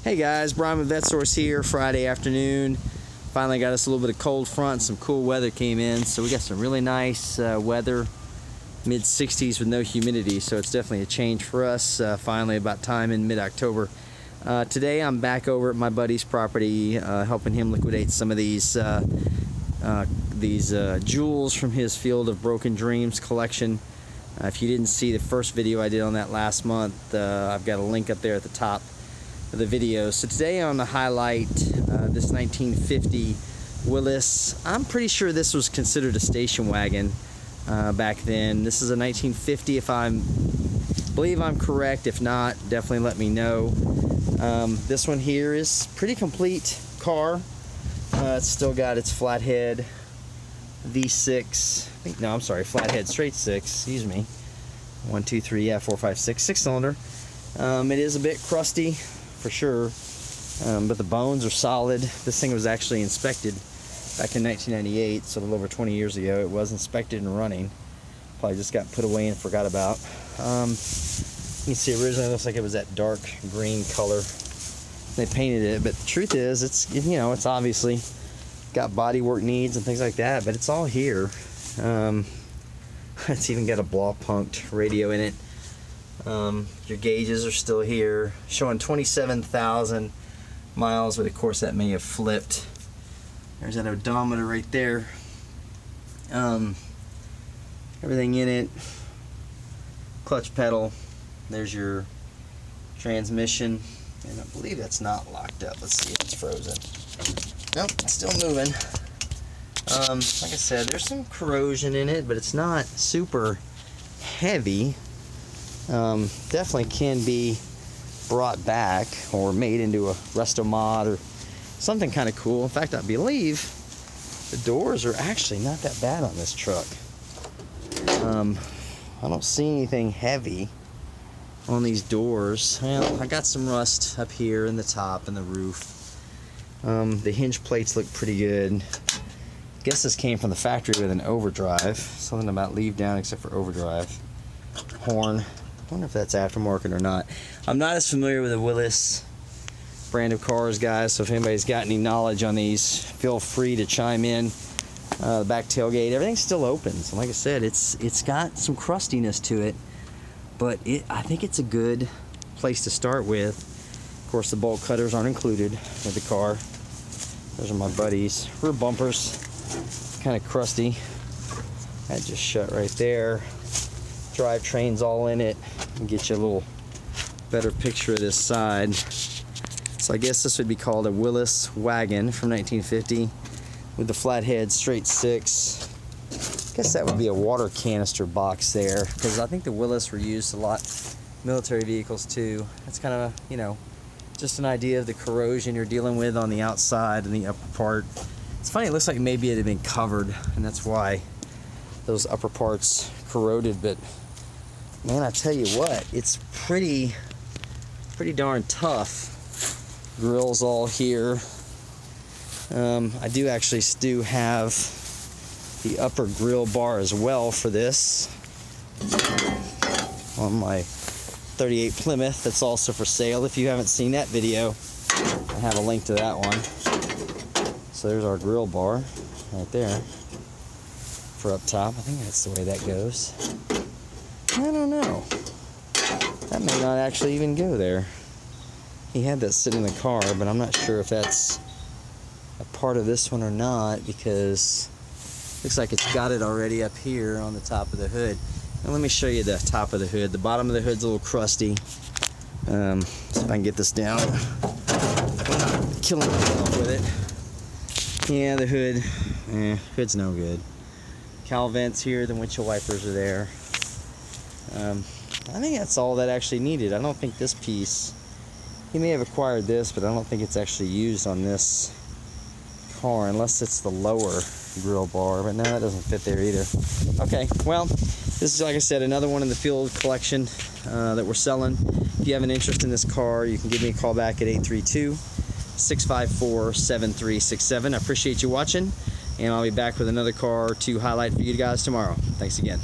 Hey guys, Brian with VetteSource here. Friday afternoon. Finally got us a little bit of cold front. Some cool weather came in, so we got some really nice weather, mid 60s with no humidity. So it's definitely a change for us. Finally, about time in mid-October. Today I'm back over at my buddy's property, helping him liquidate some of these jewels from his Field of Broken Dreams collection. If you didn't see the first video I did on that last month, I've got a link up there at the top of the video. So today I'm going to highlight this 1950 Willys. I'm pretty sure this was considered a station wagon back then. This is a 1950 if I believe I'm correct. If not, definitely let me know. This one here is pretty complete car. It's still got its flathead V6. No, I'm sorry, flathead straight six. Excuse me. 1, 2, 3, yeah, 4, 5, 6, 6-cylinder. It is a bit crusty for sure, but the bones are solid. This thing was actually inspected back in 1998, so a little over 20 years ago. It was inspected and running. Probably just got put away and forgot about. You can see originally it looks like it was that dark green color. They painted it, but the truth is, it's it's obviously got body work needs and things like that, but it's all here. It's even got a blow-punked radio in it. Your gauges are still here, showing 27,000 miles, but of course that may have flipped. There's that odometer right there. Everything in it. Clutch pedal. There's your transmission, and I believe that's not locked up. Let's see if it's frozen. Nope, it's still moving. Like I said, there's some corrosion in it, but it's not super heavy. Definitely can be brought back or made into a resto mod or something kind of cool. In fact, I believe the doors are actually not that bad on this truck. I don't see anything heavy on these doors. Well, I got some rust up here in the top and the roof. The hinge plates look pretty good. Guess this came from the factory with an overdrive. Something about leave down except for overdrive. Horn. I wonder if that's aftermarket or not. I'm not as familiar with the Willys brand of cars, guys, so if anybody's got any knowledge on these, feel free to chime in. The back tailgate, everything's still open. So like I said, it's got some crustiness to it, but I think it's a good place to start with. Of course, the bolt cutters aren't included with the car. Those are my buddies. Rear bumpers, kind of crusty. That just shut right there. Drivetrain's all in it. And get you a little better picture of this side. So I guess this would be called a Willys wagon from 1950 with the flathead straight six. I guess that would be a water canister box there, because I think the Willys were used a lot military vehicles too. That's kind of just an idea of the corrosion you're dealing with on the outside and the upper part. It's funny, it looks like maybe it had been covered, and that's why those upper parts corroded, but man, I tell you what, it's pretty darn tough. Grills all here. I do actually still have the upper grill bar as well for this on my 38 Plymouth. That's also for sale. If you haven't seen that video, I have a link to that one. So there's our grill bar right there for up top. I think that's the way that goes. I don't know. That may not actually even go there. He had that sitting in the car, but I'm not sure if that's a part of this one or not, because it looks like it's got it already up here on the top of the hood. And let me show you the top of the hood. The bottom of the hood's a little crusty. See if I can get this down. I'm not killing myself with it. Yeah, the hood. Hood's no good. Cowl vents here, the windshield wipers are there. I think that's all that actually needed. I don't think this piece, he may have acquired this, but I don't think it's actually used on this car, unless it's the lower grill bar, but no, that doesn't fit there either. Okay, well, this is, like I said, another one in the Field collection that we're selling. If you have an interest in this car, you can give me a call back at 832-654-7367. I appreciate you watching, and I'll be back with another car to highlight for you guys tomorrow. Thanks again.